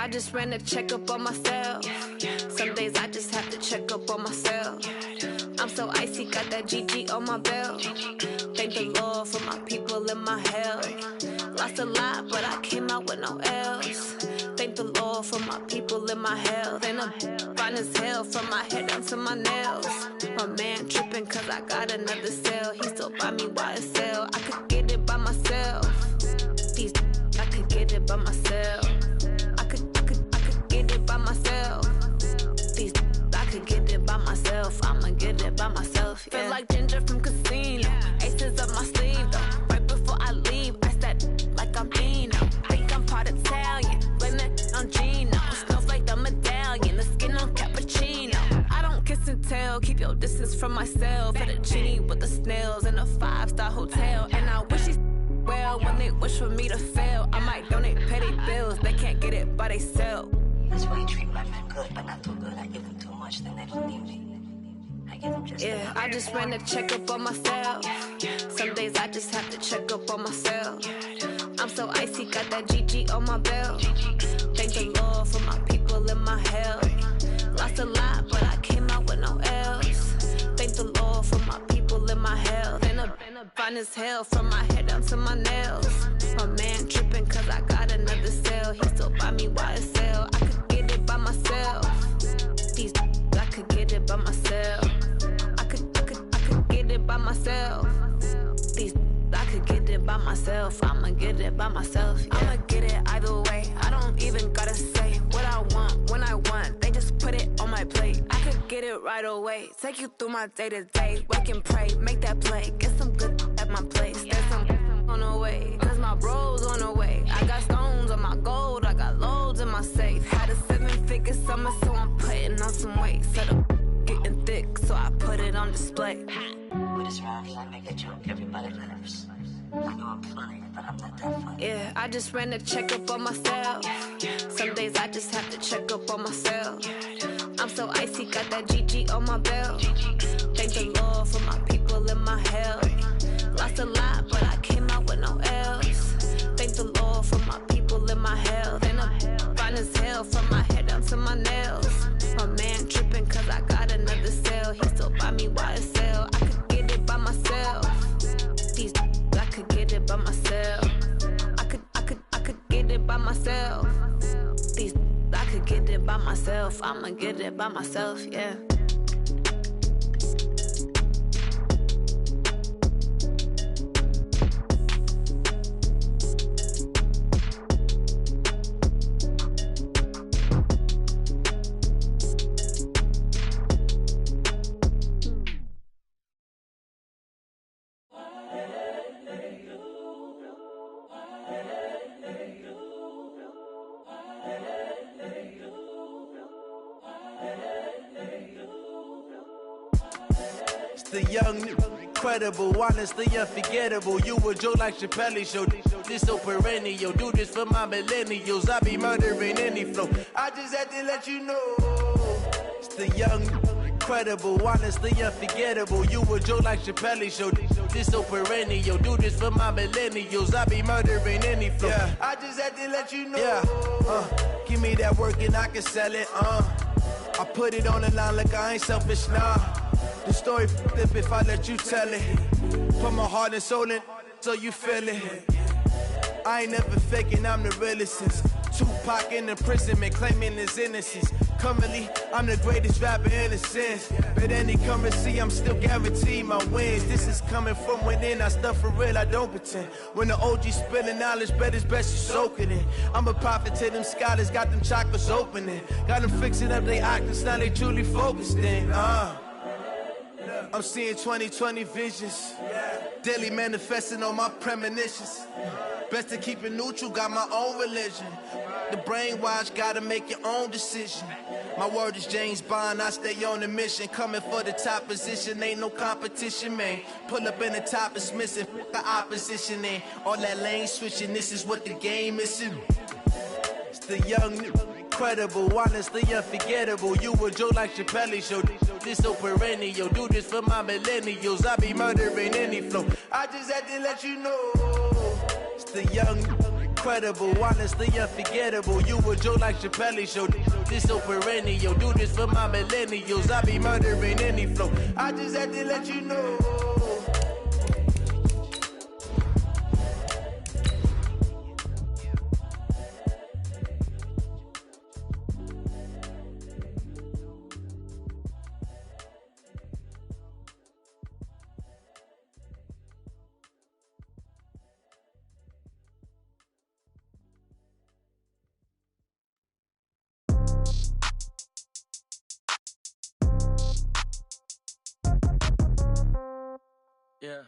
just ran a checkup on myself. Some days I just have to check up on myself. I'm so icy, got that GG on my belt. Thank the Lord for my people in my health. Lost a lot, but I came out with no L's. Thank the Lord for my people in my health. And I'm fine as hell from my head down to my nails. My man tripping cause I got another cell. He still buy me YSL. I could get it by myself. These I could get it by myself. I could get it by myself. These I could get it by myself. I'ma get it by myself. Yeah. Feel like Ginger from Casino. Aces up my sleeve though. Right before I leave, I said like I'm Dino. Think I'm part Italian. Blame it on Gino. Smells like the medallion. The skin on cappuccino. I don't kiss and tell. Keep your distance from myself. For the genie with the snails in a 5-star hotel. And I wish he's well when they wish for me to fail. I might donate petty bills. They can't get it by themselves. That's why you treat my men good, but not too good. I give them too much, then they don't need me. I give them just yeah, I just ran a checkup on myself. Some days I just have to check up on myself. I'm so icy, got that GG on my belt. Thank the Lord for my people in my health. Lost a lot, but I came out with no L's. Thank the Lord for my people in my health. And I'm fine as hell from my head down to my nails. My man tripping cause I got another cell. He still buy me YSL. I could get it by myself. These I could get it by myself. I could get it by myself. These I could get it by myself. I'ma get it by myself. Yeah. I'ma get it either way. I don't even gotta say what I want when I want. They just put it on my plate. I could get it right away. Take you through my day to day. Work and pray, make that play. Get some good at my place. There's some on the way. Cause my bro's on the way. I got stones on my gold. I got loads in my safe. Had a 7-figure summer, so I'm putting on some weight. Set up getting thick, so I put it on display. With this round, I make a joke, everybody laughs. I know I'm funny, but I'm not that funny. Yeah, I just ran a checkup on myself. Some days I just have to check up on myself. I'm so icy, got that GG on my belt. Thank the Lord for my people in my health. Lost a lot, but I came out with no L's. Thank the Lord for my people in my health. And I'm fine as hell from my head down to my nails. My man tripping cause I got another cell. He still buy me YSL. I could get it by myself. These I could get it by myself. I could get it by myself. These I could get it by myself. I'ma get it by myself, yeah. The young, incredible, honestly unforgettable. You a Joe like Chappelle show. This so perennial. Do this for my millennials. I be murdering any flow. I just had to let you know. It's the young, incredible, honestly unforgettable. You a Joe like Chappelle show. This so perennial. Do this for my millennials. I be murdering any flow. Yeah. I just had to let you know. Yeah. Give me that work and I can sell it. I put it on the line like I ain't selfish, nah. The story flip if I let you tell it. Put my heart and soul in so you feel it. I ain't never faking, I'm the realest since Tupac in imprisonment, claiming his innocence. Currently, I'm the greatest rapper in a sense. But any currency, I'm still guaranteed my wins. This is coming from within, I stuff for real, I don't pretend. When the OG spilling knowledge, bet it's best you soak it in. I'm a prophet to them scholars, got them chakras opening. Got them fixing up they octaves, now they truly focused in. I'm seeing 2020 visions, daily manifesting on my premonitions. Best to keep it neutral, got my own religion. The brainwash, gotta make your own decision. My word is James Bond, I stay on the mission. Coming for the top position, ain't no competition, man. Pull up in the top, it's missing, the opposition in. All that lane switching, this is what the game is in. It's the young, incredible, honestly unforgettable. You a Joe like Chappelle show. This so perennial. Do this for my millennials. I be murdering any flow. I just had to let you know. It's the young, Incredible, honestly unforgettable. You a joke like Chappelle show. This so perennial. Do this for my millennials. I be murdering any flow. I just had to let you know. Yeah.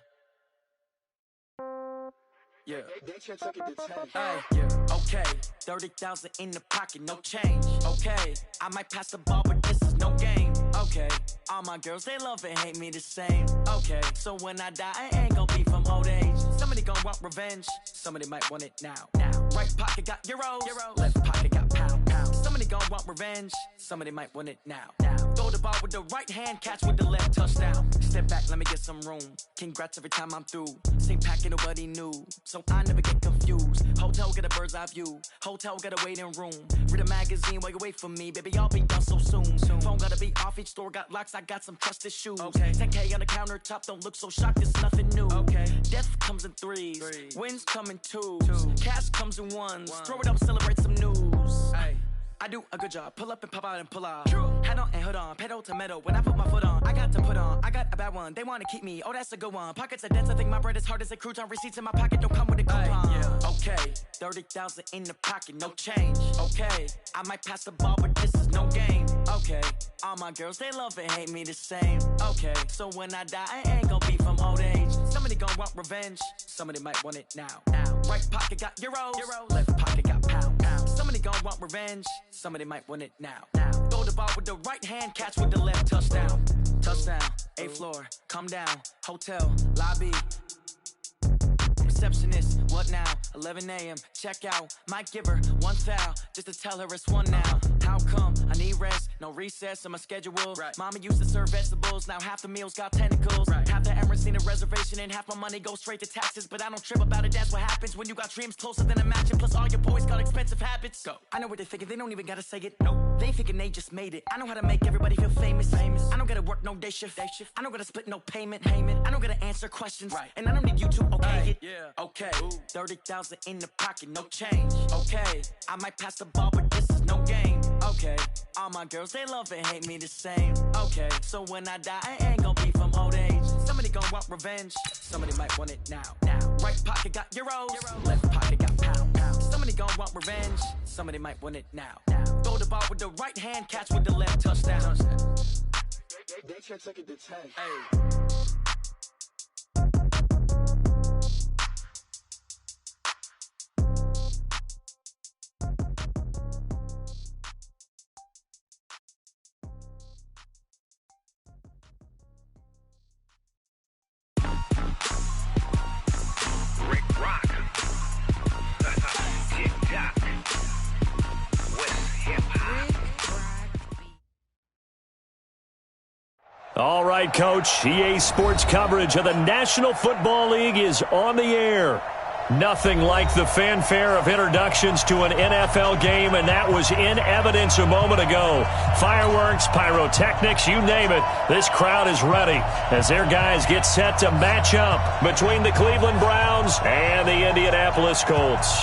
Yeah. Hey, yeah. Okay. 30,000 in the pocket, no change. Okay. I might pass the ball, but this is no game. Okay. All my girls, they love and hate me the same. Okay. So when I die, I ain't gon' be from old age. Somebody gon' want revenge. Somebody might want it now. Right pocket got euros. Left pocket got pound. Somebody gon' want revenge. Somebody might want it now. Throw the ball with the right hand, catch with the left, touchdown. Step back, let me get some room. Congrats every time I'm through. Same packet, nobody knew, so I never get confused. Hotel get a bird's eye view. Hotel got a waiting room. Read a magazine while you wait for me, baby. I'll be done so soon. Phone gotta be off, each store got locks. I got some trusted shoes. Okay. 10K on the countertop, don't look so shocked. It's nothing new. Okay. Death comes in threes. Wins come in twos. Cash comes in ones. Throw it up, celebrate some news. Ay. I do a good job, pull up and pop out and pull off. Head on and hood on, pedal to metal. When I put my foot on, I got to put on. I got a bad one, they wanna keep me. Oh, that's a good one. Pockets are dense, I think my bread is hard as a crouton. Receipts in my pocket don't come with a coupon. Yeah. Okay, 30,000 in the pocket, no change. Okay, I might pass the ball, but this is no game. Okay, all my girls, they love and hate me the same. Okay, so when I die, I ain't gon' be from old age. Somebody gon' want revenge, somebody might want it now. Right pocket got euros. Left pocket got pound. Somebody gon' want revenge, somebody might want it now. Throw the ball with the right hand, catch with the left, touchdown. Touchdown, 8th floor, come down, hotel, lobby. Receptionist, what now? 11 a.m., check out. Might give her one foul, just to tell her it's one now. How come? I need rest, no recess in my schedule. Right. Mama used to serve vegetables, now half the meals got tentacles. Right. Half the Emirates need a reservation and half my money goes straight to taxes. But I don't trip about it, that's what happens when you got dreams closer than a mansion. Plus all your boys got expensive habits. Go. I know what they're thinking, they don't even gotta say it. Nope. They thinking they just made it. I know how to make everybody feel famous. I don't gotta work no day shift. I don't gotta split no payment. I don't gotta answer questions. Right. And I don't need you to okay it. Yeah. Okay, 30,000 in the pocket, no change. Okay, I might pass the ball, but this is no game. Okay, all my girls, they love and hate me the same. Okay, so when I die, I ain't gon' be from old age. Somebody gon' want revenge, somebody might want it now. Right pocket got euros. Left pocket got pound. Somebody gon' want revenge, somebody might want it now. Throw the ball with the right hand, catch with the left, touchdown. They should take it to 10. Hey. All right, Coach. EA Sports coverage of the National Football League is on the air. Nothing like the fanfare of introductions to an NFL game, and that was in evidence a moment ago. Fireworks, pyrotechnics, you name it. This crowd is ready as their guys get set to match up between the Cleveland Browns and the Indianapolis Colts.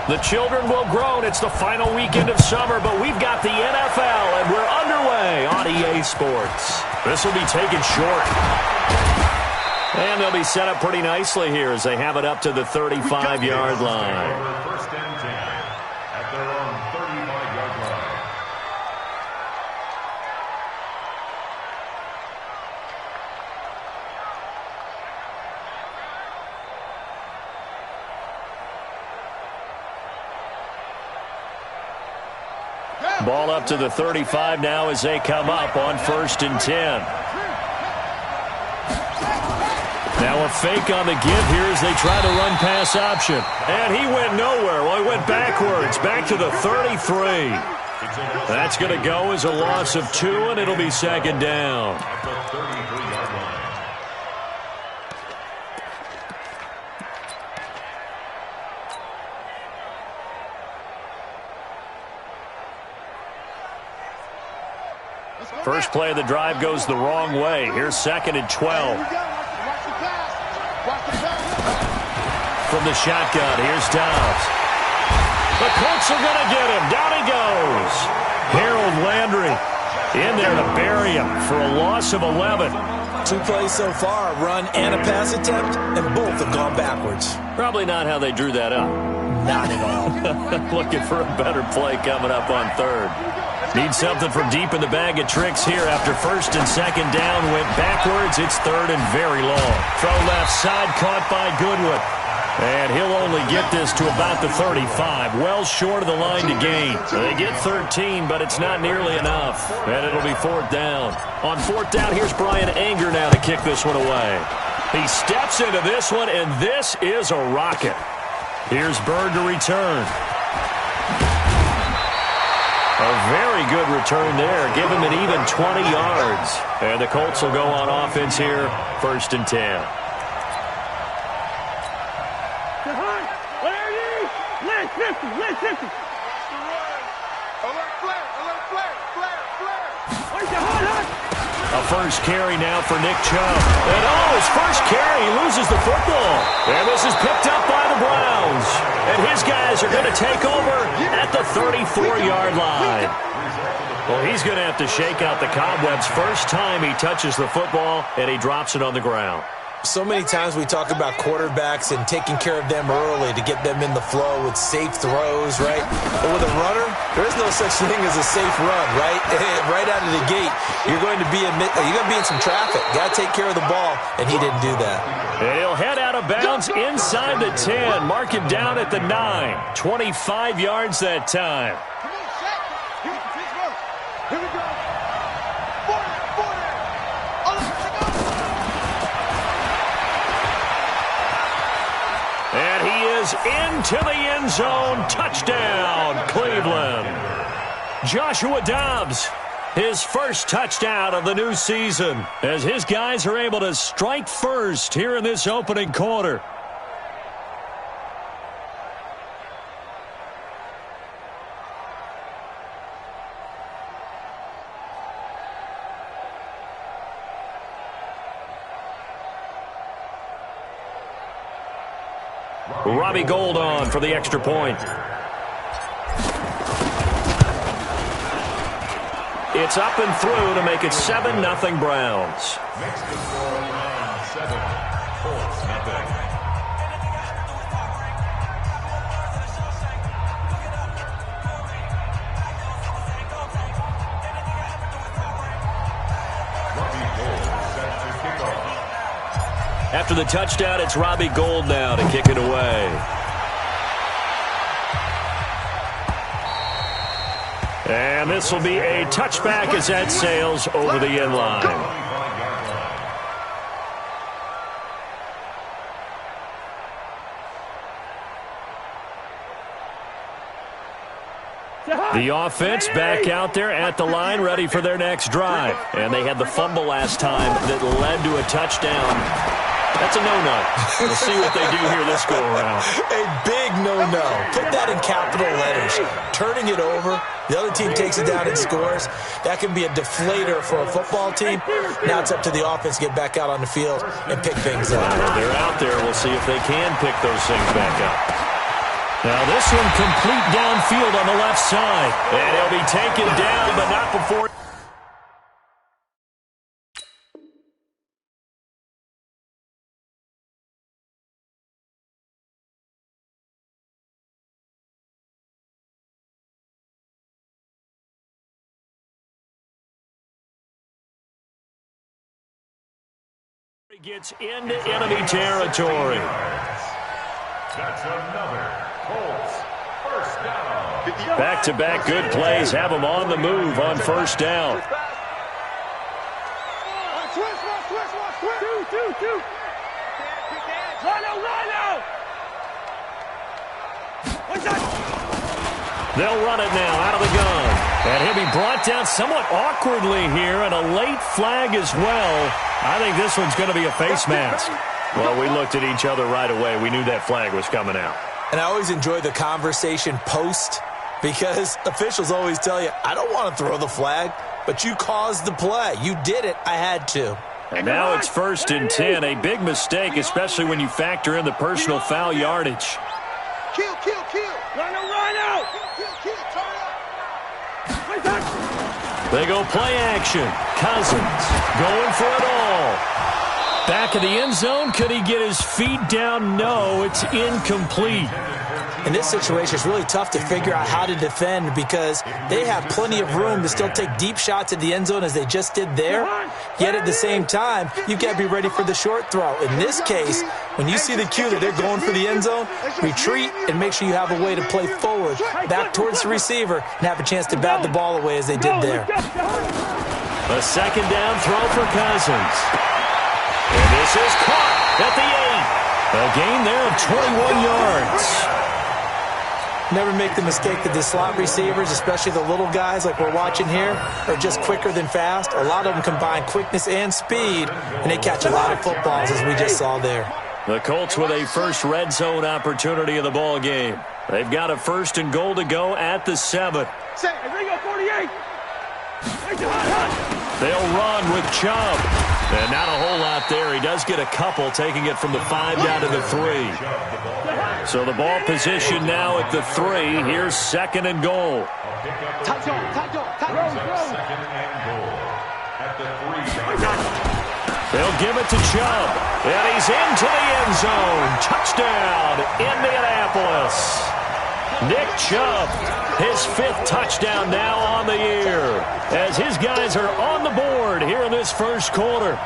The children will groan. It's the final weekend of summer, but we've got the NFL, and we're underway on EA Sports. This will be taken short. And they'll be set up pretty nicely here as they have it up to the 35-yard line. First and 10 at their own 35-yard line. Ball up to the 35 now as they come up on 1st and 10. Now a fake on the give here as they try to run pass option. And he went nowhere. Well, he went backwards, back to the 33. That's going to go as a loss of 2, and it'll be 2nd down. At the 33-yard line. First play of the drive goes the wrong way. Here's 2nd and 12. From the shotgun, here's Dobbs. The Colts are going to get him. Down he goes. Harold Landry in there to bury him for a loss of 11. 2 plays so far, a run and a pass attempt, and both have gone backwards. Probably not how they drew that up. Not at all. Looking for a better play coming up on 3rd. Need something from deep in the bag of tricks here after 1st and 2nd down. Went backwards. It's 3rd and very long. Throw left side caught by Goodwin. And he'll only get this to about the 35. Well short of the line to gain. They get 13, but it's not nearly enough. And it'll be 4th down. On 4th down, here's Brian Anger now to kick this one away. He steps into this one, and this is a rocket. Here's Bird to return. A very good return there. Give him an even 20 yards. And the Colts will go on offense here, 1st and 10. A first carry now for Nick Chubb. And his first carry, he loses the football. And this is picked up by the Browns. And his guys are going to take over at the 34-yard line. Well, he's going to have to shake out the cobwebs first time he touches the football, and he drops it on the ground. So many times we talk about quarterbacks and taking care of them early to get them in the flow with safe throws, right? But with a runner, there is no such thing as a safe run, right? Right out of the gate, you're going to be in some traffic. Got to take care of the ball, and he didn't do that. And he'll head out of bounds inside the 10. Mark him down at the 9. 25 yards that time. Here we go. And he is into the end zone. Touchdown, Cleveland. Joshua Dobbs, his first touchdown of the new season, as his guys are able to strike first here in this opening quarter. Robbie Gould on for the extra point. It's up and through to make it 7-0 Browns. Next to score line 7, Colts nothing. Robbie Gould set to kick off. After the touchdown, it's Robbie Gould now to kick it away. And this will be a touchback as that sails over the end line. The offense back out there at the line, ready for their next drive. And they had the fumble last time that led to a touchdown. That's a no-no. We'll see what they do here this go-around. A big no-no. Put that in capital letters. Turning it over, the other team takes it down and scores. That can be a deflator for a football team. Now it's up to the offense to get back out on the field and pick things up. They're out there. We'll see if they can pick those things back up. Now this one complete downfield on the left side. And he'll be taken down, but not before... gets into enemy territory. That's another Colts first down. Back-to-back good plays have them on the move on first down. They'll run it now out of the gun. And he'll be brought down somewhat awkwardly here, and a late flag as well. I think this one's going to be a face mask. Well, we looked at each other right away. We knew that flag was coming out. And I always enjoy the conversation post, because officials always tell you, I don't want to throw the flag, but you caused the play. You did it. I had to. And now it's 1st and 10. A big mistake, especially when you factor in the personal foul yardage. Kill. Run out. Kill. Turn up. They go play action. Cousins going for it all. Back of the end zone. Could he get his feet down? No, it's incomplete. In this situation, it's really tough to figure out how to defend because they have plenty of room to still take deep shots at the end zone as they just did there. Yet at the same time, you've got to be ready for the short throw. In this case, when you see the cue that they're going for the end zone, retreat and make sure you have a way to play forward, back towards the receiver, and have a chance to bat the ball away as they did there. A second down throw for Cousins. And this is caught at the 8. A gain there of 21 yards. Never make the mistake that the slot receivers, especially the little guys like we're watching here, are just quicker than fast. A lot of them combine quickness and speed, and they catch a lot of footballs, as we just saw there. The Colts with a first red zone opportunity of the ball game. They've got a 1st and goal to go at the 7. They'll run with Chubb. And not a whole lot there. He does get a couple, taking it from the 5 down to the 3. So the ball position now at the 3. Here's 2nd and goal. They'll give it to Chubb. And he's into the end zone. Touchdown, Indianapolis. Nick Chubb, his 5th touchdown now on the year, as his guys are on the board here in this first quarter.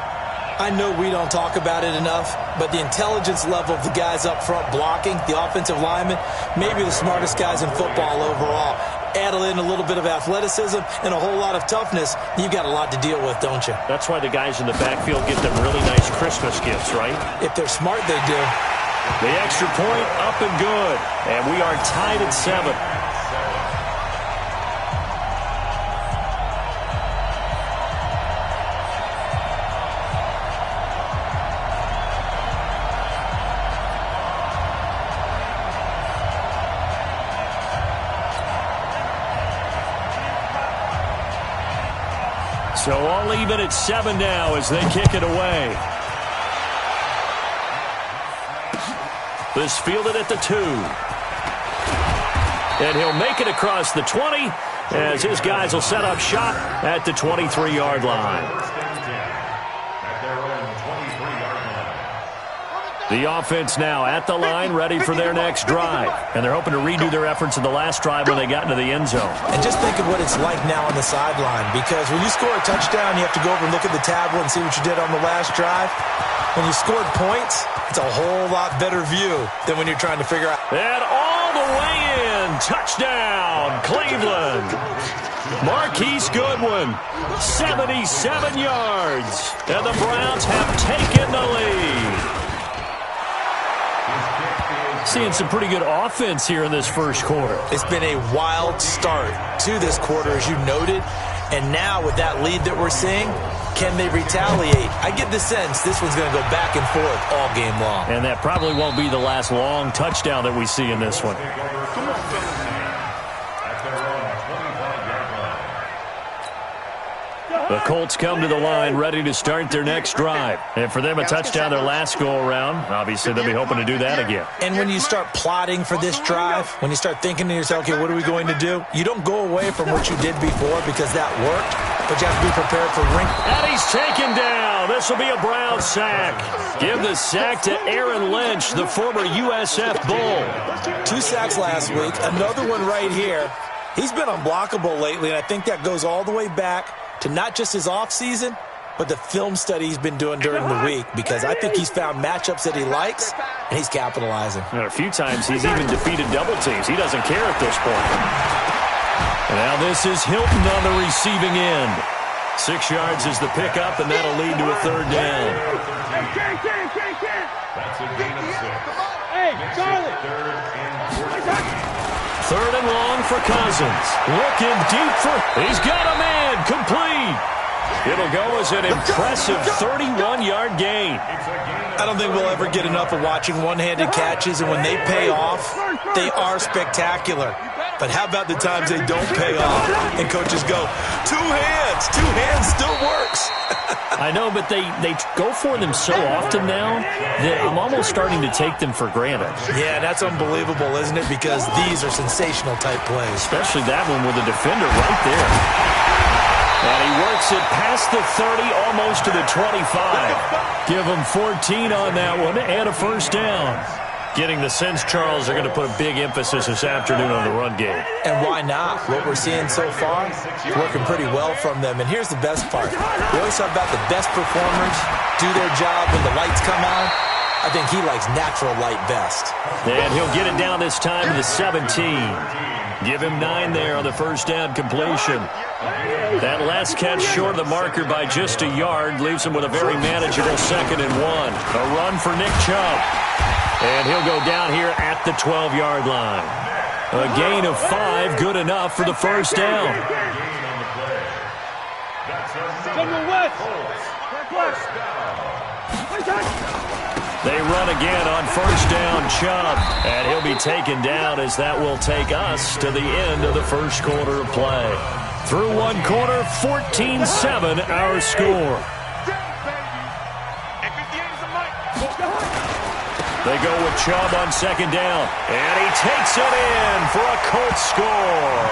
I know we don't talk about it enough, but the intelligence level of the guys up front blocking, the offensive linemen, maybe the smartest guys in football overall. Add in a little bit of athleticism and a whole lot of toughness, you've got a lot to deal with, don't you? That's why the guys in the backfield get them really nice Christmas gifts, right? If they're smart, they do. The extra point up and good, and we are tied at 7. So all even at 7 now as they kick it away. This fielded at the 2. And he'll make it across the 20 as his guys will set up shop at the 23-yard line. The offense now at the line, ready for their next drive. And they're hoping to redo their efforts in the last drive when they got into the end zone. And just think of what it's like now on the sideline, because when you score a touchdown, you have to go over and look at the tablet and see what you did on the last drive. When you scored points, it's a whole lot better view than when you're trying to figure out. And all the way in, touchdown, Cleveland. Marquise Goodwin, 77 yards. And the Browns have taken the lead. Seeing some pretty good offense here in this first quarter. It's been a wild start to this quarter, as you noted. And now with that lead that we're seeing, can they retaliate? I get the sense this one's going to go back and forth all game long. And that probably won't be the last long touchdown that we see in this one. The Colts come to the line ready to start their next drive. And for them, a touchdown their last go-around. Obviously, they'll be hoping to do that again. And when you start plotting for this drive, when you start thinking to yourself, okay, what are we going to do? You don't go away from what you did before because that worked, but you have to be prepared for ring. And he's taken down. This will be a Brown sack. Give the sack to Aaron Lynch, the former USF Bull. 2 sacks last week, another one right here. He's been unblockable lately, and I think that goes all the way back to not just his offseason, but the film study he's been doing during the week, because I think he's found matchups that he likes, and he's capitalizing. And a few times he's even defeated double teams. He doesn't care at this point. And now this is Hilton on the receiving end. 6 yards is the pickup, and that'll lead to a third down. That's a gain of 6. Hey, Charlie! Third and long for Cousins. Looking deep for... He's got a man. Complete. It'll go as an impressive 31-yard gain. I don't think we'll ever get enough of watching one-handed catches, and when they pay off, they are spectacular. But how about the times they don't pay off, and coaches go, two hands still works. I know, but they go for them so often now that I'm almost starting to take them for granted. Yeah, that's unbelievable, isn't it? Because these are sensational-type plays. Especially that one with the defender right there. And he works it past the 30, almost to the 25. Give him 14 on that one and a first down. Getting the sense, Charles, they're going to put a big emphasis this afternoon on the run game. And why not? What we're seeing so far is working pretty well from them. And here's the best part. We always talk about the best performers do their job when the lights come on. I think he likes natural light best. And he'll get it down this time to the 17. Give him 9 there on the first down completion. That last catch short of the marker by just a yard leaves him with a very manageable 2nd and 1. A run for Nick Chubb. And he'll go down here at the 12-yard line. A gain of 5, good enough for the first down. They run again on first down, Chubb. And he'll be taken down as that will take us to the end of the first quarter of play. Through one quarter, 14-7 our score. They go with Chubb on second down. And he takes it in for a Colts score.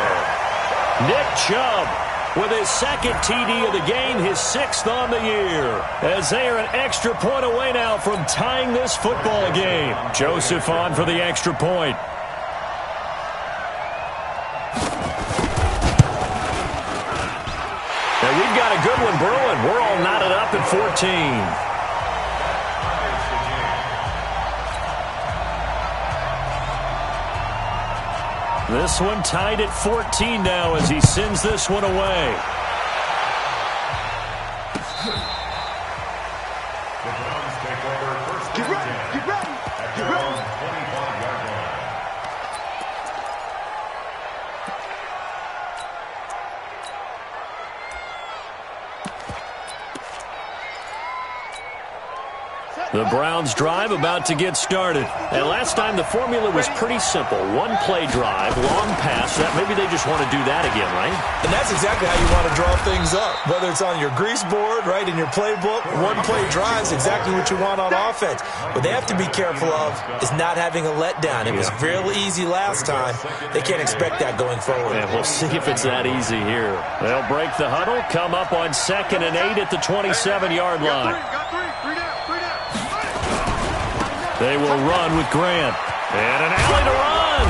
Nick Chubb with his 2nd TD of the game, his 6th on the year. As they are an extra point away now from tying this football game. Joseph on for the extra point. And we've got a good one brewing. We're all knotted up at 14. This one tied at 14 now as he sends this one away. The Browns take over first and 10. Get ready. At their own 25-yard line. The Browns drive about to get started. And last time the formula was pretty simple. One play drive, long pass. Maybe they just want to do that again, right? And that's exactly how you want to draw things up. Whether it's on your grease board, right, in your playbook, one play drive is exactly what you want on offense. What they have to be careful of is not having a letdown. It was real easy last time. They can't expect that going forward. Yeah, we'll see if it's that easy here. They'll break the huddle, come up on 2nd and 8 at the 27-yard line. They will run with Grant. And an alley to run.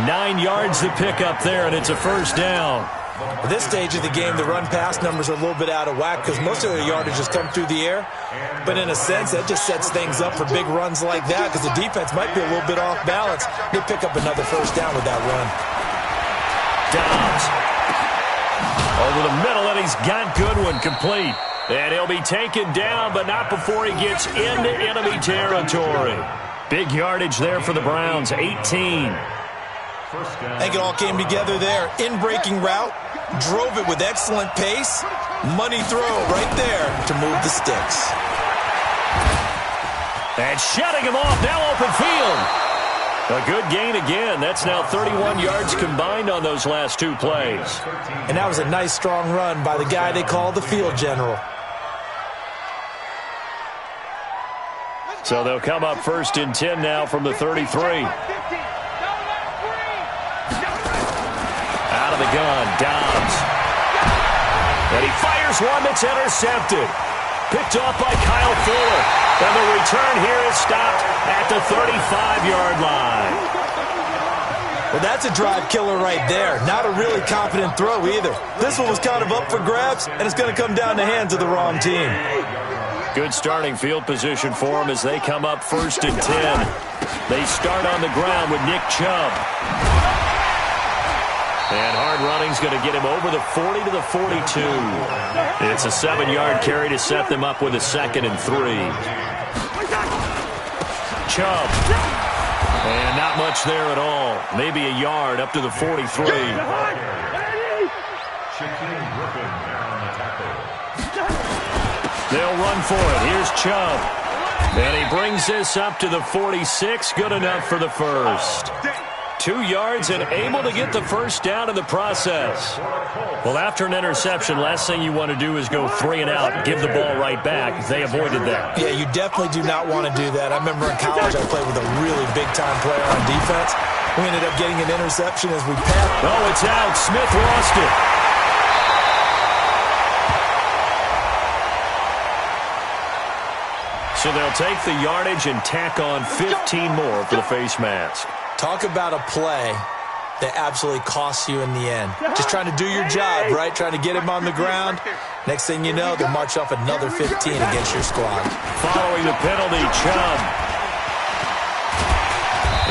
9 yards to pick up there, and it's a first down. At this stage of the game, the run-pass numbers are a little bit out of whack because most of their yardage has come through the air. But in a sense, that just sets things up for big runs like that because the defense might be a little bit off balance. They pick up another first down with that run. Dobbs. Over the middle, and he's got Goodwin complete. And he'll be taken down, but not before he gets into enemy territory. Big yardage there for the Browns, 18. I think it all came together there. In-breaking route, drove it with excellent pace. Money throw right there to move the sticks. And shutting him off, now open field. A good gain again. That's now 31 yards combined on those last 2 plays. And that was a nice, strong run by the guy they call the field general. So they'll come up 1st and 10 now from the 33. Out of the gun, Dobbs. And he fires one that's intercepted. Picked off by Kyle Fuller. And the return here is stopped at the 35-yard line. Well, that's a drive killer right there. Not a really confident throw either. This one was kind of up for grabs, and it's going to come down the hands of the wrong team. Good starting field position for them as they come up 1st and 10. They start on the ground with Nick Chubb. And hard running's going to get him over the 40 to the 42. It's a 7-yard carry to set them up with a 2nd and 3. Chubb. And not much there at all. Maybe a yard up to the 43. They'll run for it. Here's Chubb. And he brings this up to the 46. Good enough for the first. 2 yards and able to get the first down in the process. Well, after an interception, last thing you want to do is go 3 and out and give the ball right back. They avoided that. Yeah, you definitely do not want to do that. I remember in college I played with a really big-time player on defense. We ended up getting an interception as we passed. Oh, it's out. Smith lost it. So they'll take the yardage and tack on 15 more for the face mask. Talk about a play that absolutely costs you in the end. Just trying to do your job, right? Trying to get him on the ground. Next thing you know, they'll march off another 15 against your squad. Following the penalty, Chubb.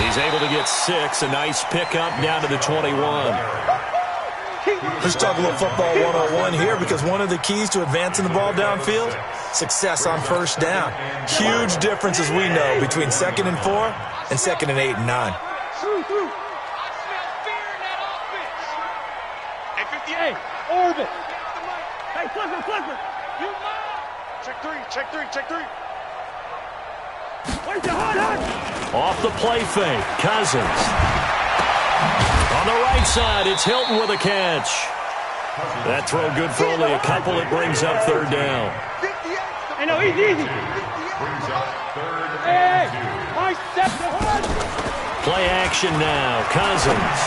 He's able to get 6. A nice pickup down to the 21. Let's talk a little football 101 here, because one of the keys to advancing the ball downfield, success on first down. Huge difference, as we know, between 2nd and 4 and 2nd and 8 and 9. Hey, Orbit. Hey, Clifford. Check three. Where's the hot? Off the play fake, Cousins. On the right side, it's Hilton with a catch. That throw good for only a couple. It brings up 3rd down. Hey, no, easy. Hey, I stepped the horn. Play action now, Cousins.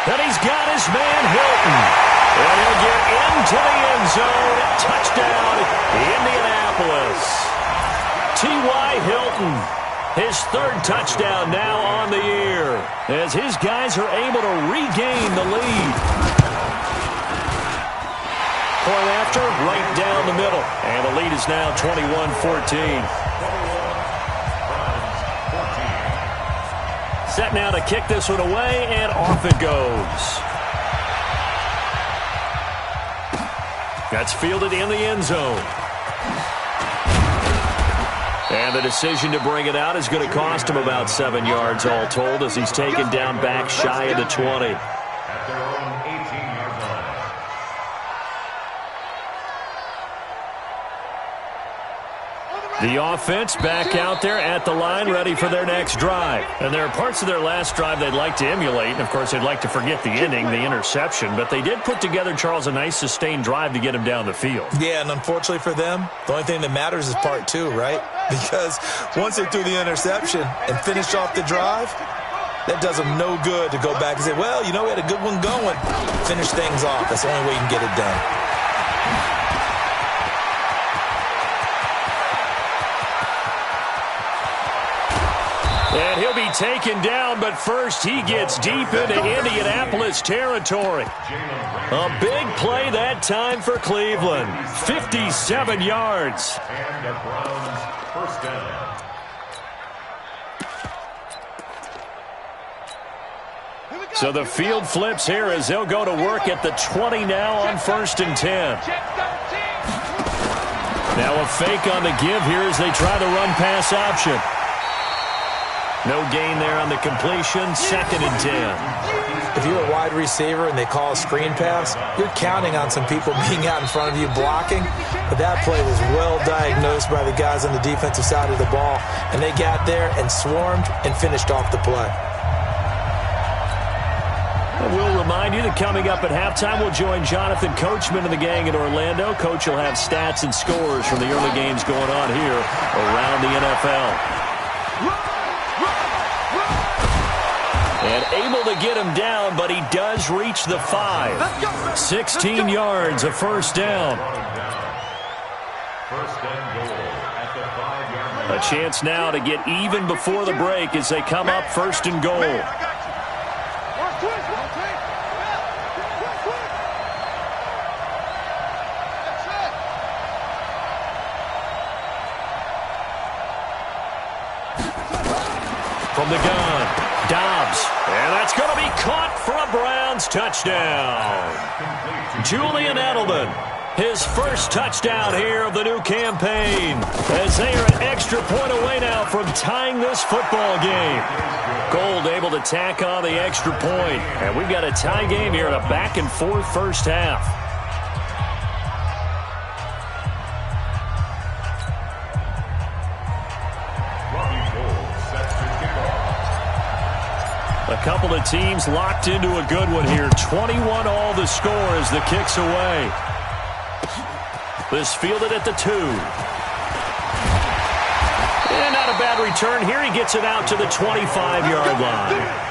And he's got his man, Hilton. And he'll get into the end zone. Touchdown, Indianapolis. T.Y. Hilton, his 3rd touchdown now on the year, as his guys are able to regain the lead. Point after, right down the middle. And the lead is now 21-14. Set now to kick this one away, and off it goes. That's fielded in the end zone. And the decision to bring it out is going to cost him about 7 yards all told, as he's taken down back shy of the 20. At their own 18-yard line. The offense back out there at the line, ready for their next drive. And there are parts of their last drive they'd like to emulate. And, of course, they'd like to forget the ending, the interception. But they did put together, Charles, a nice sustained drive to get him down the field. Yeah, and unfortunately for them, the only thing that matters is part 2, right? Because once they threw the interception and finished off the drive, that does them no good to go back and say, well, you know, we had a good one going. Finish things off. That's the only way you can get it done. And he'll be taken down, but first he gets deep into Indianapolis territory. A big play that time for Cleveland. 57 yards. And the Browns' first down. So the field flips here as they'll go to work at the 20 now on 1st and 10. Now a fake on the give here as they try the run-pass option. No gain there on the completion, 2nd and 10. If you're a wide receiver and they call a screen pass, you're counting on some people being out in front of you blocking. But that play was well diagnosed by the guys on the defensive side of the ball. And they got there and swarmed and finished off the play. We'll remind you that coming up at halftime, we'll join Jonathan Coachman and the gang in Orlando. Coach will have stats and scores from the early games going on here around the NFL. And able to get him down, but he does reach the 5. 16 yards, a first down. First and goal at the 5-yard line. A chance now to get even before the break as they come up 1st and goal. from the gun. Dobbs. And that's going to be caught for a Browns touchdown. Julian Edelman, his first touchdown here of the new campaign, as they are an extra point away now from tying this football game. Gold able to tack on the extra point. And we've got a tie game here in a back-and-forth first half. A couple of teams locked into a good one here. 21 all the score as the kick's away. This fielded at the 2. And not a bad return here. He gets it out to the 25-yard line.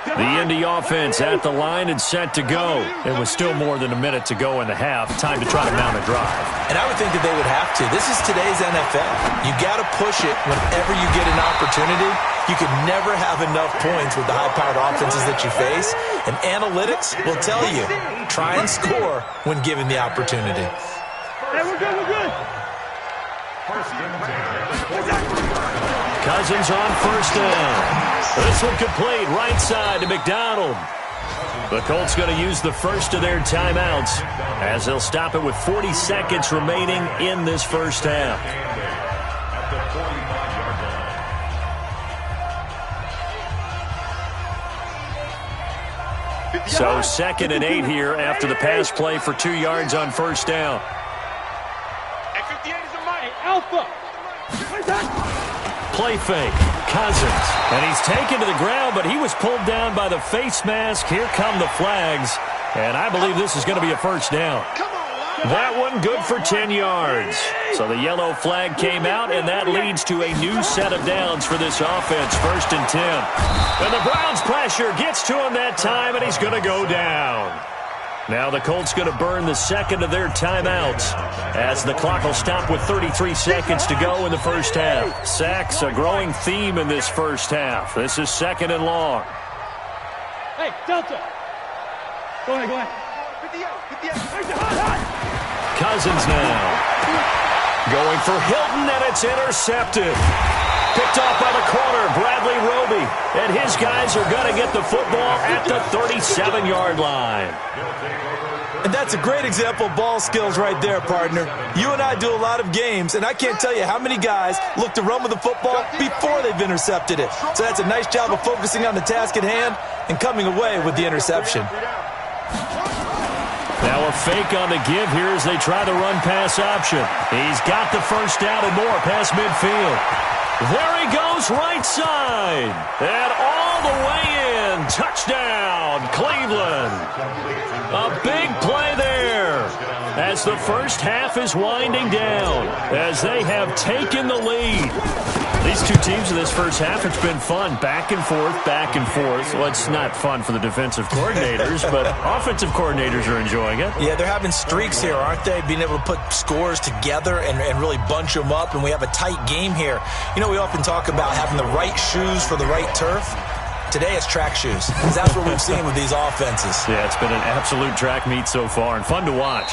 The Indy offense at the line and set to go. It was still more than a minute to go in the half. Time to try to mount a drive. And I would think that they would have to. This is today's NFL. You got to push it whenever you get an opportunity. You can never have enough points with the high-powered offenses that you face. And analytics will tell you, try and score when given the opportunity. Hey, we're good, we're good. Cousins on first down. This one complete, right side to McDonald. The Colts going to use the first of their timeouts as they'll stop it with 40 seconds remaining in this first half. So 2nd and 8 here after the pass play for 2 yards on first down. Alpha. Play fake. Cousins. And he's taken to the ground, but he was pulled down by the face mask. Here come the flags. And I believe this is going to be a first down. That one good for 10 yards. So the yellow flag came out, and that leads to a new set of downs for this offense. 1st and 10. And the Browns pressure gets to him that time, and he's going to go down. Now the Colts going to burn the second of their timeouts as the clock will stop with 33 seconds to go in the first half. Sacks, a growing theme in this first half. This is 2nd and long. Hey, Delta. Go ahead, go ahead. Cousins now. Going for Hilton, and it's intercepted. Picked off by the corner, Bradley Roby. And his guys are going to get the football at the 37-yard line. And that's a great example of ball skills right there, partner. You and I do a lot of games, and I can't tell you how many guys look to run with the football before they've intercepted it. So that's a nice job of focusing on the task at hand and coming away with the interception. Now a fake on the give here as they try the run-pass option. He's got the first down and more past midfield. There he goes, right side. And all the way in. Touchdown, Cleveland. A big play there as the first half is winding down as they have taken the lead. These two teams in this first half, it's been fun. Back and forth, back and forth. Well, it's not fun for the defensive coordinators, but offensive coordinators are enjoying it. Yeah, they're having streaks here, aren't they? Being able to put scores together and really bunch them up, and we have a tight game here. You know, we often talk about having the right shoes for the right turf. Today it's track shoes. That's what we've seen with these offenses. Yeah, it's been an absolute track meet so far and fun to watch.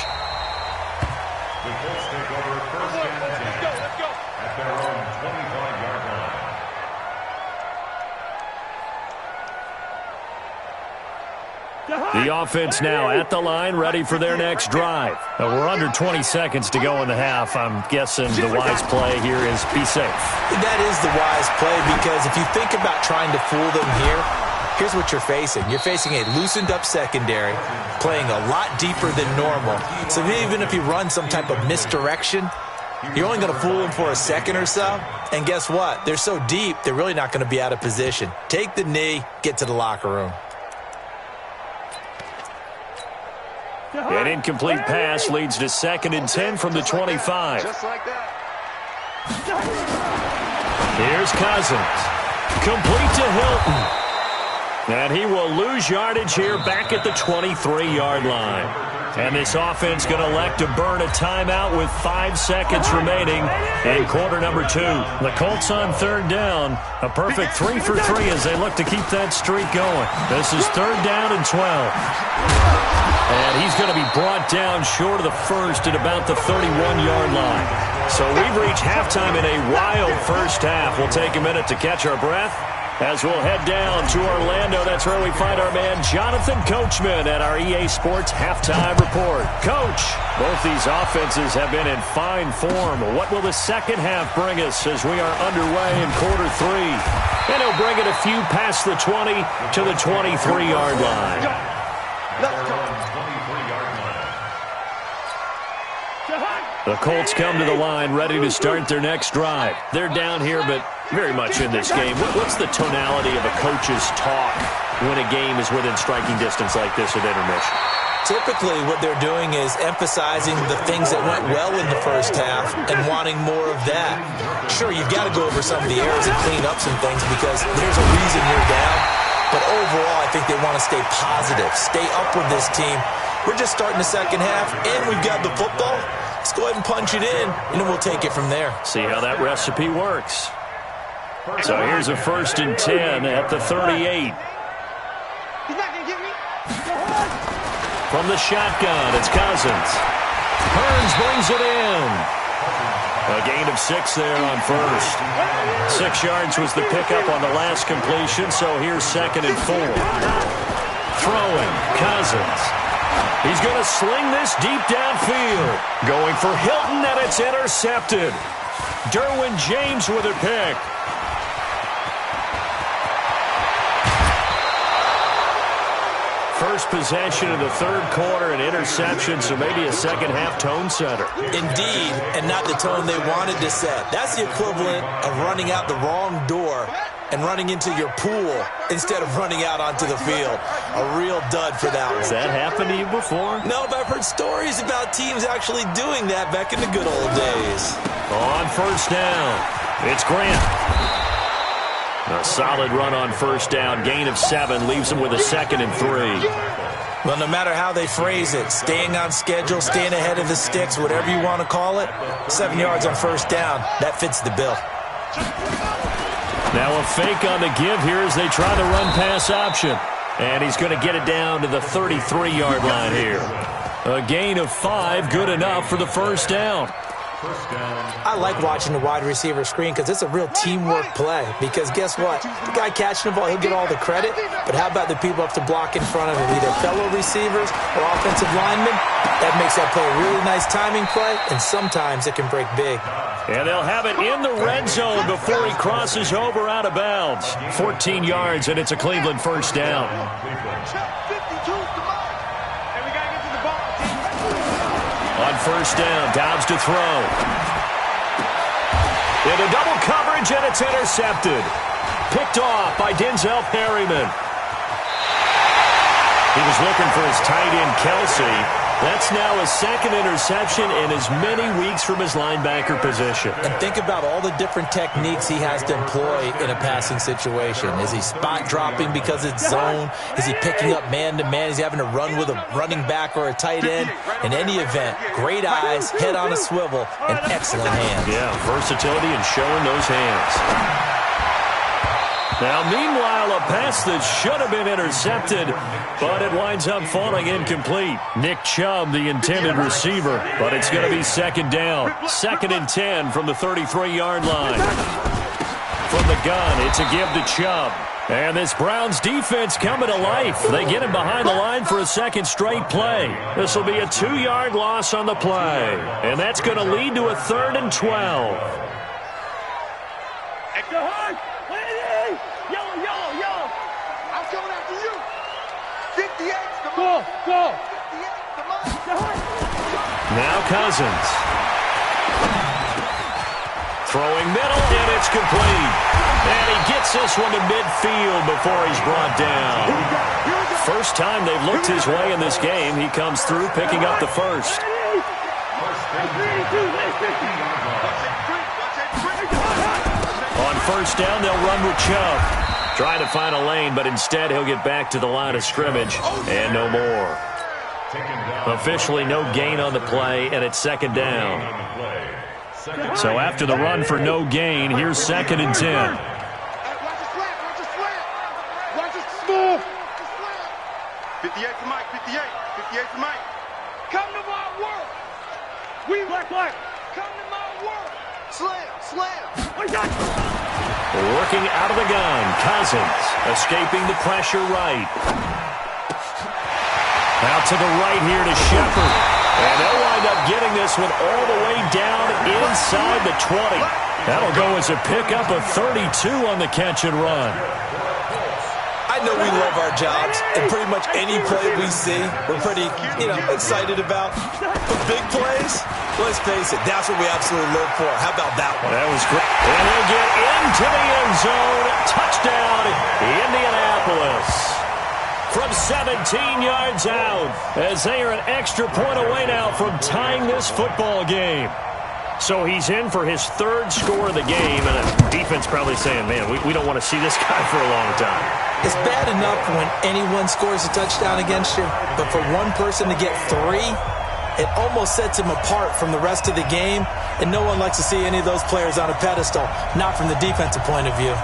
The offense now at the line, ready for their next drive. We're under 20 seconds to go in the half. I'm guessing the wise play here is be safe. That is the wise play, because if you think about trying to fool them here, here's what you're facing. You're facing a loosened-up secondary, playing a lot deeper than normal. So even if you run some type of misdirection, you're only going to fool them for a second or so. And guess what? They're so deep, they're really not going to be out of position. Take the knee, get to the locker room. An incomplete pass leads to 2nd and 10 from the 25. Just like that. Here's Cousins. Complete to Hilton. And he will lose yardage here back at the 23-yard line. And this offense going to elect to burn a timeout with 5 seconds remaining in quarter number 2. The Colts on 3rd down. A perfect 3 for 3 as they look to keep that streak going. This is 3rd down and 12. And he's going to be brought down short of the first at about the 31-yard line. So we've reached halftime in a wild first half. We'll take a minute to catch our breath as we'll head down to Orlando. That's where we find our man Jonathan Coachman at our EA Sports Halftime Report. Coach, both these offenses have been in fine form. What will the second half bring us as we are underway in quarter three? And he'll bring it a few past the 20 to the 23-yard line. Let's go. The Colts come to the line ready to start their next drive. They're down here, but very much in this game. What's the tonality of a coach's talk when a game is within striking distance like this at intermission? Typically, what they're doing is emphasizing the things that went well in the first half and wanting more of that. Sure, you've got to go over some of the errors and clean up some things because there's a reason you're down. But overall, I think they want to stay positive, stay up with this team. We're just starting the second half, and we've got the football. Let's go ahead and punch it in, and then we'll take it from there. See how that recipe works. So here's a 1st and 10 at the 38. He's not going to get me. From the shotgun, it's Cousins. Hearns brings it in. A gain of 6 there on first. 6 yards was the pickup on the last completion, so here's 2nd and 4. Throwing, Cousins. He's going to sling this deep downfield. Going for Hilton, and it's intercepted. Derwin James with a pick. First possession of the third quarter, an interception, so maybe a second-half tone setter. Indeed, and not the tone they wanted to set. That's the equivalent of running out the wrong door and running into your pool instead of running out onto the field. A real dud for that one. Has that happened to you before? No, but I've heard stories about teams actually doing that back in the good old days. On first down, it's Grant. A solid run on first down. Gain of 7 leaves him with a 2nd and 3. Well, no matter how they phrase it, staying on schedule, staying ahead of the sticks, whatever you want to call it, 7 yards on first down, that fits the bill. Now a fake on the give here as they try the run-pass option. And he's going to get it down to the 33-yard line here. A gain of 5, good enough for the first down. I like watching the wide receiver screen because it's a real teamwork play. Because guess what? The guy catching the ball, he'll get all the credit. But how about the people up to block in front of him, either fellow receivers or offensive linemen? That makes that play a really nice timing play, and sometimes it can break big. And they'll have it in the red zone before he crosses over out of bounds. 14 yards, and it's a Cleveland first down. On first down, Dobbs to throw. Into double coverage, and it's intercepted. Picked off by Denzel Perryman. He was looking for his tight end, Kelsey. That's now his 2nd interception in as many weeks from his linebacker position. And think about all the different techniques he has to employ in a passing situation. Is he spot dropping because it's zone? Is he picking up man-to-man? Is he having to run with a running back or a tight end? In any event, great eyes, head on a swivel, and excellent hands. Yeah, versatility and showing those hands. Now, meanwhile, a pass that should have been intercepted, but it winds up falling incomplete. Nick Chubb, the intended receiver, but it's going to be 2nd down. 2nd and 10 from the 33-yard line. From the gun, it's a give to Chubb. And this Browns defense coming to life. They get him behind the line for a 2nd straight play. This will be a 2-yard loss on the play. And that's going to lead to a 3rd and 12. Extra hard! Yellow! I'm coming after you! 58, come on! Go! 58, come on! Now Cousins. Throwing middle, and it's complete. And he gets this one to midfield before he's brought down. First time they've looked his way in this game. He comes through picking up the first. On first down, they'll run with Chubb. Trying to find a lane, but instead he'll get back to the line of scrimmage and no more. Officially no gain on the play, and it's 2nd down. So after the run for no gain, here's 2nd and 10. 58's the man. Come to my world. We black. Come to my world. Slam. Working out of the gun, Cousins escaping the pressure right. Out to the right here to Shepard. And they'll wind up getting this one all the way down inside the 20. That'll go as a pickup of 32 on the catch and run. I know we love our jobs, and pretty much any play we see, we're pretty, excited about. But big plays, let's face it, that's what we absolutely live for. How about that one? That was great. And he'll get into the end zone. Touchdown, Indianapolis. From 17 yards out, as they are an extra point away now from tying this football game. So he's in for his third score of the game, and the defense probably saying, man, we don't want to see this guy for a long time. It's bad enough when anyone scores a touchdown against you, but for one person to get 3, it almost sets him apart from the rest of the game, and no one likes to see any of those players on a pedestal, not from the defensive point of view.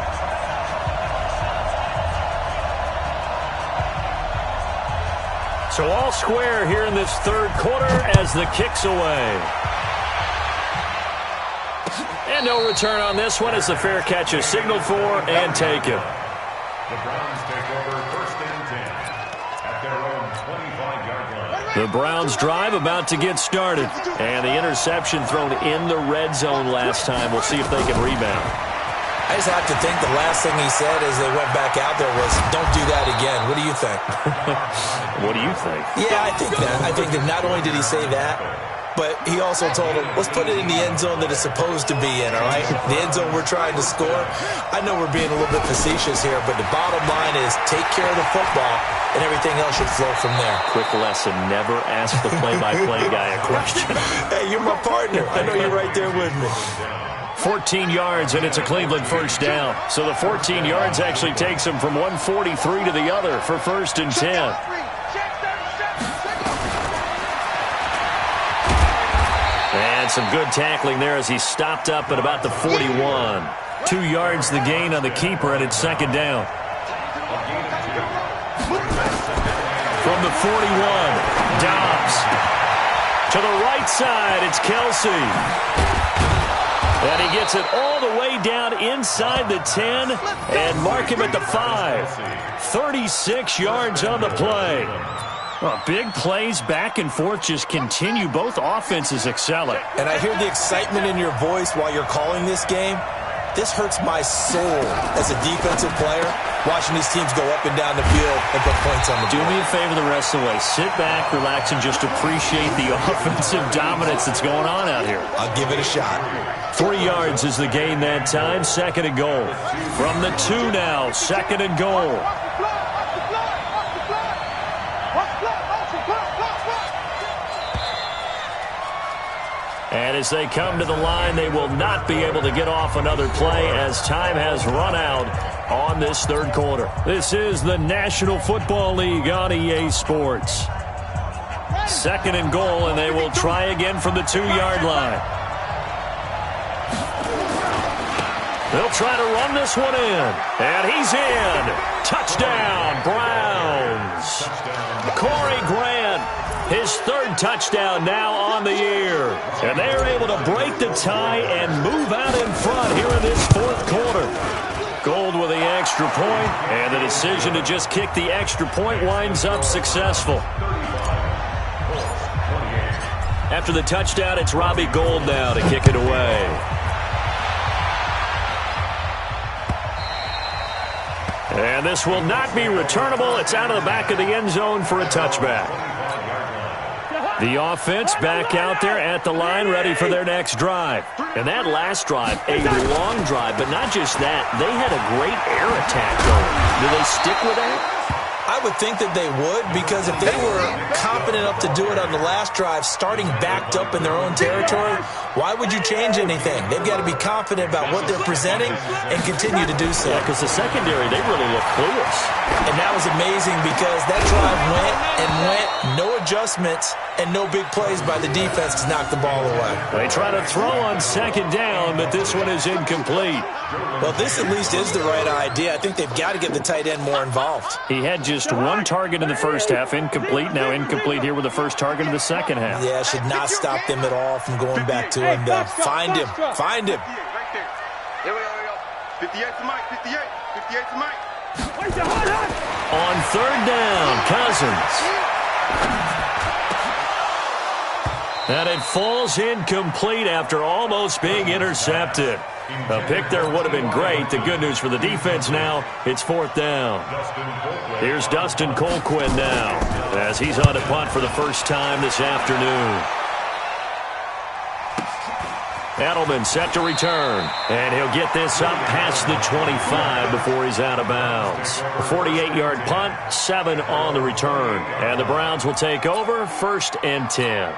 So all square here in this third quarter as the kick's away. And no return on this one as the fair catch is signaled for and taken. The Browns take over first and 10 at their own 25-yard line. The Browns drive about to get started. And the interception thrown in the red zone last time. We'll see if they can rebound. I just have to think the last thing he said as they went back out there was, don't do that again. What do you think? What do you think? Yeah, I think that. I think that not only did he say that, but he also told him, let's put it in the end zone that it's supposed to be in, all right? The end zone we're trying to score. I know we're being a little bit facetious here, but the bottom line is take care of the football, and everything else should flow from there. Quick lesson, never ask the play-by-play guy a question. Hey, you're my partner. I know you're right there with me. 14 yards, and it's a Cleveland first down. So the 14 yards actually takes him from 143 to the other for first and 10. And some good tackling there as he stopped up at about the 41. 2 yards the gain on the keeper, and it's second down. From the 41, Dobbs. To the right side, it's Kelsey. And he gets it all the way down inside the 10 and mark him at the 5. 36 yards on the play. Well, big plays back and forth just continue. Both offenses excelling. And I hear the excitement in your voice while you're calling this game. This hurts my soul as a defensive player, watching these teams go up and down the field and put points on the board. Do me a favor the rest of the way. Sit back, relax, and just appreciate the offensive dominance that's going on out here. I'll give it a shot. 3 yards is the gain that time. Second and goal. From the 2 now. Second and goal. And as they come to the line, they will not be able to get off another play as time has run out on this third quarter. This is the National Football League on EA Sports. Second and goal, and they will try again from the 2-yard line. They'll try to run this one in. And he's in. Touchdown, Browns. Corey Grant, his third touchdown now on the year. And they're able to break the tie and move out in front here in this fourth quarter. Gold with the extra point, and the decision to just kick the extra point winds up successful. After the touchdown, it's Robbie Gould now to kick it away. And this will not be returnable. It's out of the back of the end zone for a touchback. The offense back out there at the line, ready for their next drive. And that last drive, a long drive, but not just that. They had a great air attack going. Do they stick with that? I would think that they would, because if they were confident enough to do it on the last drive, starting backed up in their own territory, why would you change anything? They've got to be confident about what they're presenting and continue to do so. Yeah, because the secondary, they really look clueless. And that was amazing because that drive went and went, no adjustments and no big plays by the defense to knock the ball away. They try to throw on second down, but this one is incomplete. Well, this at least is the right idea. I think they've got to get the tight end more involved. He had just one target in the first half, incomplete. Now incomplete here with the first target in the second half. Yeah, should not stop them at all from going back to him. Find him. Find him. Here we go. 58 to Mike. 58 to Mike. On third down, Cousins. And it falls incomplete after almost being intercepted. A pick there would have been great. The good news for the defense now, it's fourth down. Here's Dustin Colquhoun now as he's on to punt for the first time this afternoon. Edelman set to return, and he'll get this up past the 25 before he's out of bounds. A 48-yard punt, 7 on the return, and the Browns will take over, 1st and 10.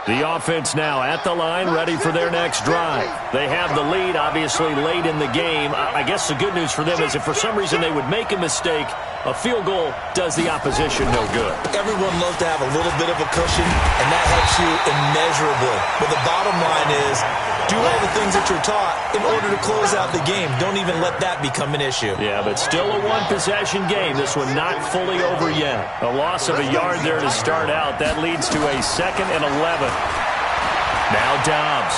The offense now at the line, ready for their next drive. They have the lead, obviously, late in the game. I guess the good news for them is if for some reason they would make a mistake, a field goal does the opposition no good. Everyone loves to have a little bit of a cushion, and that helps you immeasurably. But the bottom line is, do all the things that you're taught in order to close out the game. Don't even let that become an issue. Yeah, but still a one-possession game. This one not fully over yet. A loss of a yard there to start out. That leads to a 2nd and 11. Now Dobbs.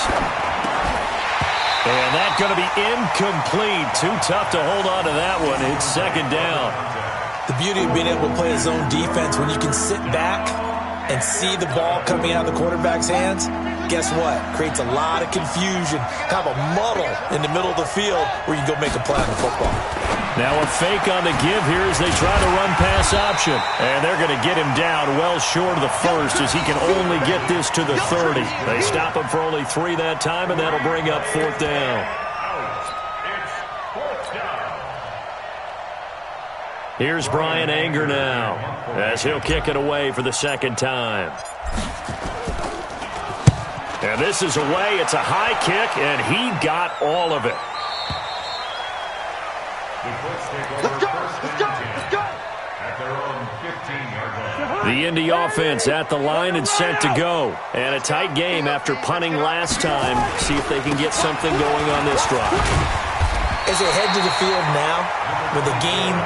And that's going to be incomplete. Too tough to hold on to that one. It's 2nd down. The beauty of being able to play a zone defense when you can sit back and see the ball coming out of the quarterback's hands, guess what? Creates a lot of confusion, kind of a muddle in the middle of the field where you can go make a play on the football. Now a fake on the give here as they try to run pass option. And they're going to get him down well short of the first as he can only get this to the 30. They stop him for only 3 that time, and that'll bring up 4th down. Here's Brian Anger now as he'll kick it away for the 2nd time. And this is away. It's a high kick, and he got all of it. The Indy offense at the line and set to go. And a tight game after punting last time. See if they can get something going on this drive. As they head to the field now with a game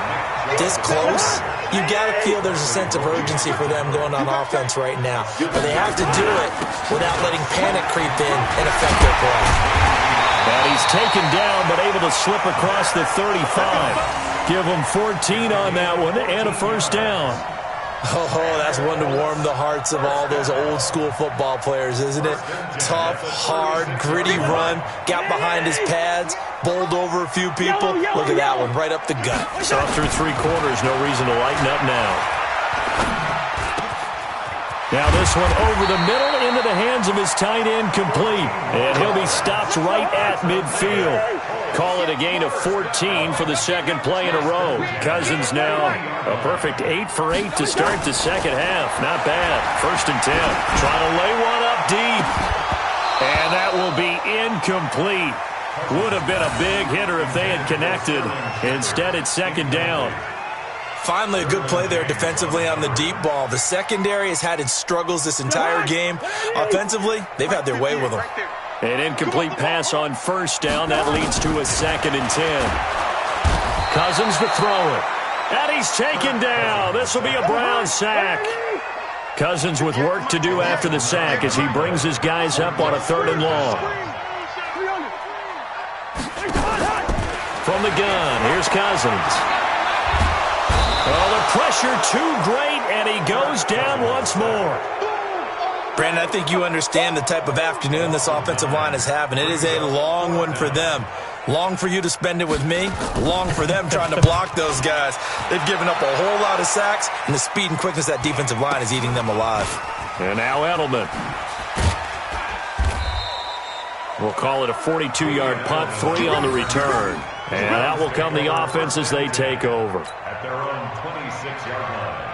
this close, you got to feel there's a sense of urgency for them going on offense right now. But they have to do it without letting panic creep in and affect their play. And he's taken down but able to slip across the 35. Give him 14 on that one and a 1st down. Oh, that's one to warm the hearts of all those old-school football players, isn't it? Tough, hard, gritty run, got behind his pads, bowled over a few people. Look at that one, right up the gut. Saw through 3 quarters, no reason to lighten up now. Now this one over the middle into the hands of his tight end, complete. And he'll be stopped right at midfield. Call it a gain of 14 for the 2nd play in a row. Cousins now a perfect 8 for 8 to start the 2nd half. Not bad. 1st and 10. Trying to lay one up deep. And that will be incomplete. Would have been a big hitter if they had connected. Instead, it's 2nd down. Finally, a good play there defensively on the deep ball. The secondary has had its struggles this entire game. Offensively, they've had their way with them. An incomplete pass on 1st down. That leads to a 2nd and 10. Cousins to throw it. And he's taken down. This will be a Brown sack. Cousins with work to do after the sack as he brings his guys up on a 3rd and long. From the gun, here's Cousins. Oh, the pressure too great, and he goes down once more. Brandon, I think you understand the type of afternoon this offensive line is having. It is a long one for them. Long for you to spend it with me. Long for them trying to block those guys. They've given up a whole lot of sacks, and the speed and quickness of that defensive line is eating them alive. And now Edelman. We'll call it a 42-yard punt, 3 on the return. And that will come the offense as they take over. At their own 26-yard line.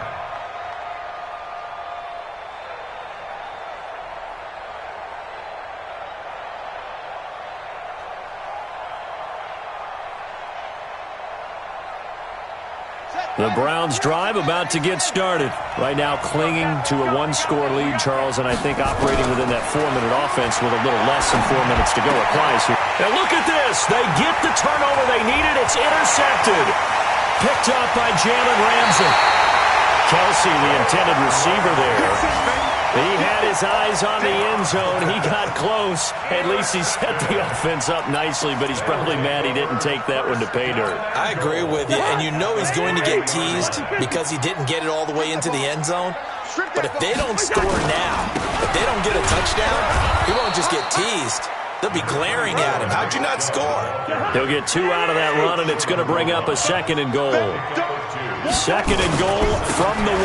The Browns drive about to get started. Right now clinging to a one-score lead, Charles, and I think operating within that 4-minute offense with a little less than 4 minutes to go applies here. And look at this. They get the turnover they needed. It's intercepted. Picked up by Jalen Ramsey. Kelsey, the intended receiver there. He had his eyes on the end zone. He got close. At least he set the offense up nicely, but he's probably mad he didn't take that one to pay dirt. I agree with you, and you know he's going to get teased because he didn't get it all the way into the end zone. But if they don't score now, if they don't get a touchdown, he won't just get teased. They'll be glaring at him. How'd you not score? He'll get 2 out of that run, and it's going to bring up a 2nd and goal. 2nd and goal from the 1.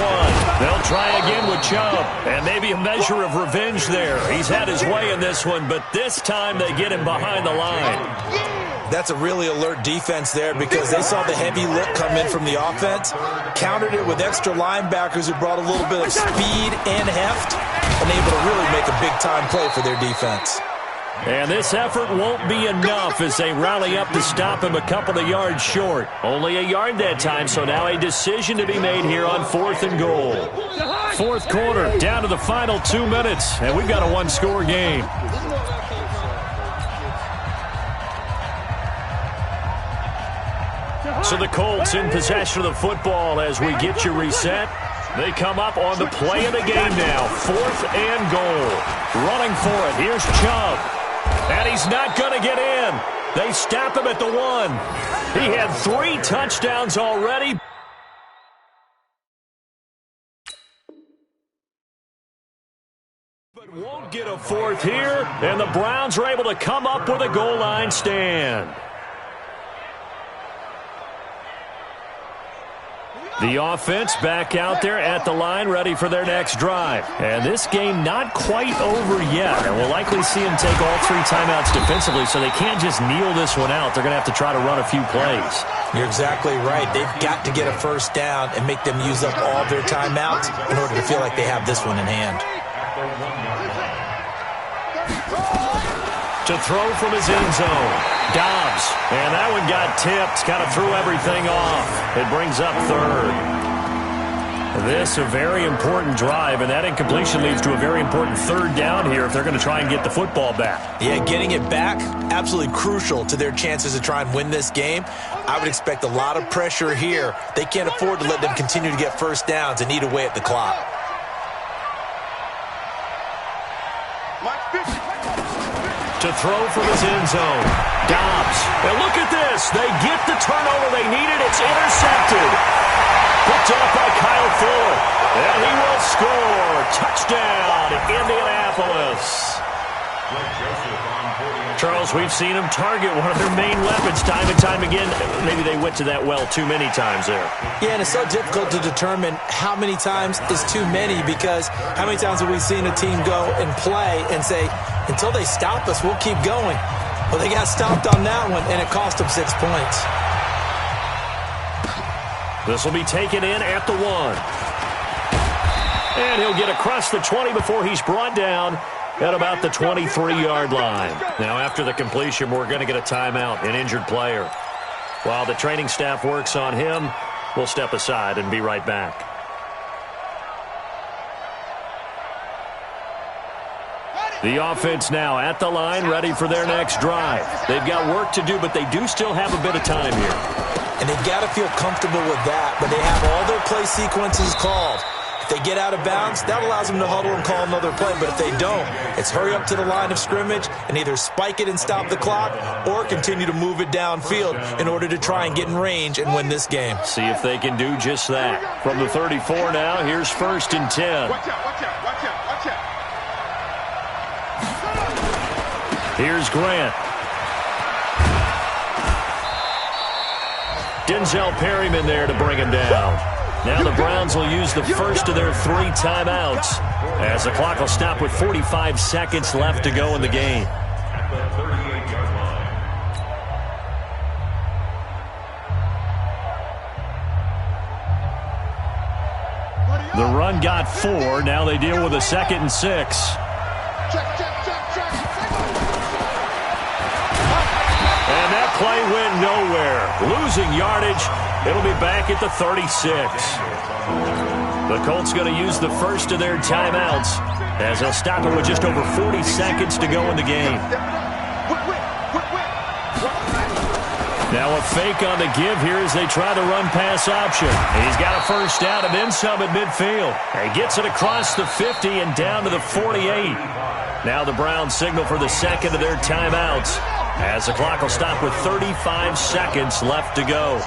They'll try again with Chubb, and maybe a measure of revenge there. He's had his way in this one, but this time they get him behind the line. That's a really alert defense there because they saw the heavy look come in from the offense, countered it with extra linebackers who brought a little bit of speed and heft, and able to really make a big-time play for their defense. And this effort won't be enough as they rally up to stop him a couple of yards short. Only a yard that time, so now a decision to be made here on 4th and goal. 4th quarter, down to the final 2 minutes, and we've got a one-score game. So the Colts in possession of the football as we get you reset. They come up on the play of the game now. 4th and goal. Running for it. Here's Chubb. And he's not going to get in. They stop him at the 1. He had 3 touchdowns already. But won't get a 4th here. And the Browns are able to come up with a goal line stand. The offense back out there at the line, ready for their next drive. And this game not quite over yet. And we'll likely see them take all 3 timeouts defensively, so they can't just kneel this one out. They're going to have to try to run a few plays. You're exactly right. They've got to get a first down and make them use up all their timeouts in order to feel like they have this one in hand. To throw from his end zone. Dobbs, and that one got tipped, kind of threw everything off. It brings up 3rd. This a very important drive, and that incompletion leads to a very important 3rd down here if they're going to try and get the football back. Yeah, getting it back, absolutely crucial to their chances to try and win this game. I would expect a lot of pressure here. They can't afford to let them continue to get first downs and eat away at the clock. To throw from his end zone. Dobbs. And look at this. They get the turnover they needed. It's intercepted. Picked up by Kyle Fuller. And he will score. Touchdown, Indianapolis. Charles, we've seen them target one of their main weapons time and time again. Maybe they went to that well too many times there. Yeah, and it's so difficult to determine how many times is too many because how many times have we seen a team go and play and say, until they stop us, we'll keep going. Well, they got stopped on that one, and it cost them 6 points. This will be taken in at the 1. And he'll get across the 20 before he's brought down at about the 23-yard line. Now, after the completion, we're going to get a timeout, an injured player. While the training staff works on him, we'll step aside and be right back. The offense now at the line, ready for their next drive. They've got work to do, but they do still have a bit of time here. And they've got to feel comfortable with that, but they have all their play sequences called. If they get out of bounds, that allows them to huddle and call another play. But if they don't, it's hurry up to the line of scrimmage and either spike it and stop the clock or continue to move it downfield in order to try and get in range and win this game. See if they can do just that. From the 34 now, here's 1st and 10. Watch out, watch out, watch out, watch out. Here's Grant. Denzel Perryman there to bring him down. Now the Browns will use the first of their 3 timeouts as the clock will stop with 45 seconds left to go in the game. The run got 4. Now they deal with a 2nd and 6. And that play went nowhere. Losing yardage It'll be back at the 36. The Colts going to use the first of their timeouts as they'll stop it with just over 40 seconds to go in the game. Now a fake on the give here as they try the run-pass option. He's got a first down and then some at midfield. He gets it across the 50 and down to the 48. Now the Browns signal for the second of their timeouts as the clock will stop with 35 seconds left to go.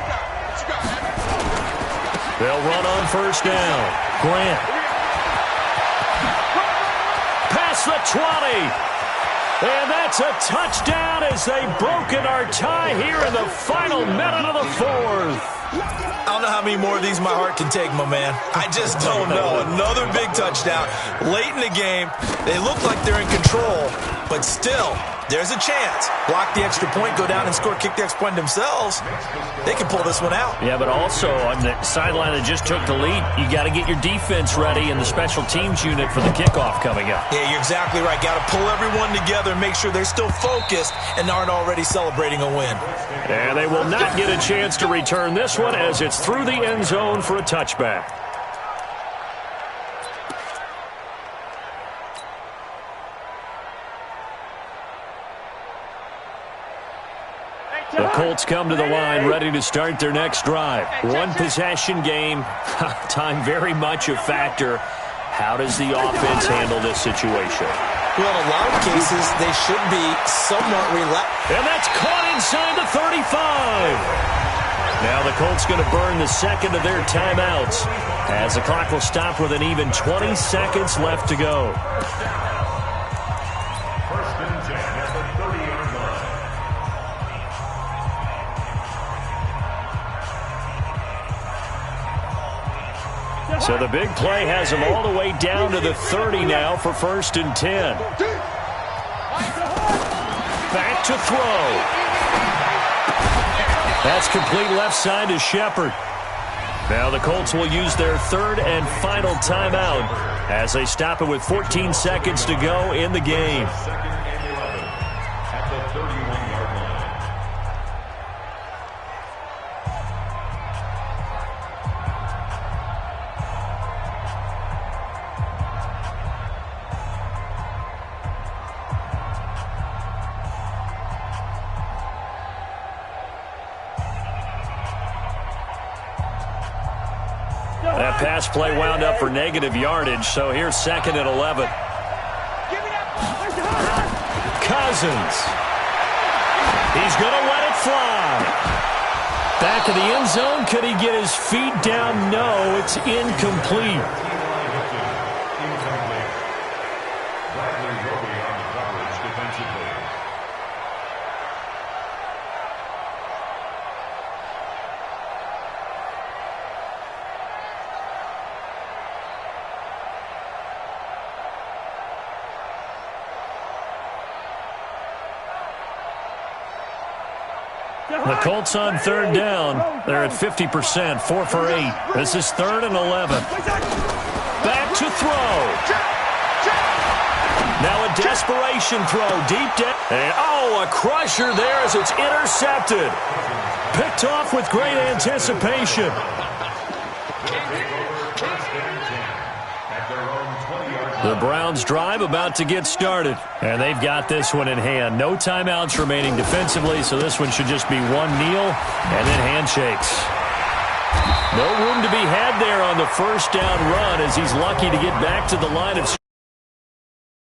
They'll run on first down. Grant. Past the 20. And that's a touchdown as they've broken our tie here in the final minute of the fourth. I don't know how many more of these my heart can take, my man. I just don't know. Another big touchdown. Late in the game, they look like they're in control, but still, there's a chance. Block the extra point, go down and score, kick the extra point themselves. They can pull this one out. Yeah, but also on the sideline that just took the lead, you got to get your defense ready and the special teams unit for the kickoff coming up. Yeah, you're exactly right. Got to pull everyone together and make sure they're still focused and aren't already celebrating a win. And they will not get a chance to return this one as it's through the end zone for a touchback. The Colts come to the line ready to start their next drive. One possession game, time very much a factor. How does the offense handle this situation? Well, in a lot of cases, they should be somewhat relaxed. And that's caught inside the 35. Now the Colts going to burn the second of their timeouts as the clock will stop with an even 20 seconds left to go. First and 10 at the 30-yard line. So the big play has them all the way down to the 30 now for first and 10. Back to throw. That's complete left side to Shepard. Now the Colts will use their third and final timeout as they stop it with 14 seconds to go in the game. Second and 11 at the 31-yard line. That pass play wound up for negative yardage, so here's second and 11. Cousins. He's going to let it fly. Back of the end zone. Could he get his feet down? No, it's incomplete. The Colts on third down. They're at 50%, 4 for 8. This is third and 11. Back to throw. Now a desperation throw deep down. And a crusher there as it's intercepted. Picked off with great anticipation. The Browns drive about to get started, and they've got this one in hand. No timeouts remaining defensively, so this one should just be one kneel and then handshakes. No room to be had there on the first down run as he's lucky to get back to the line of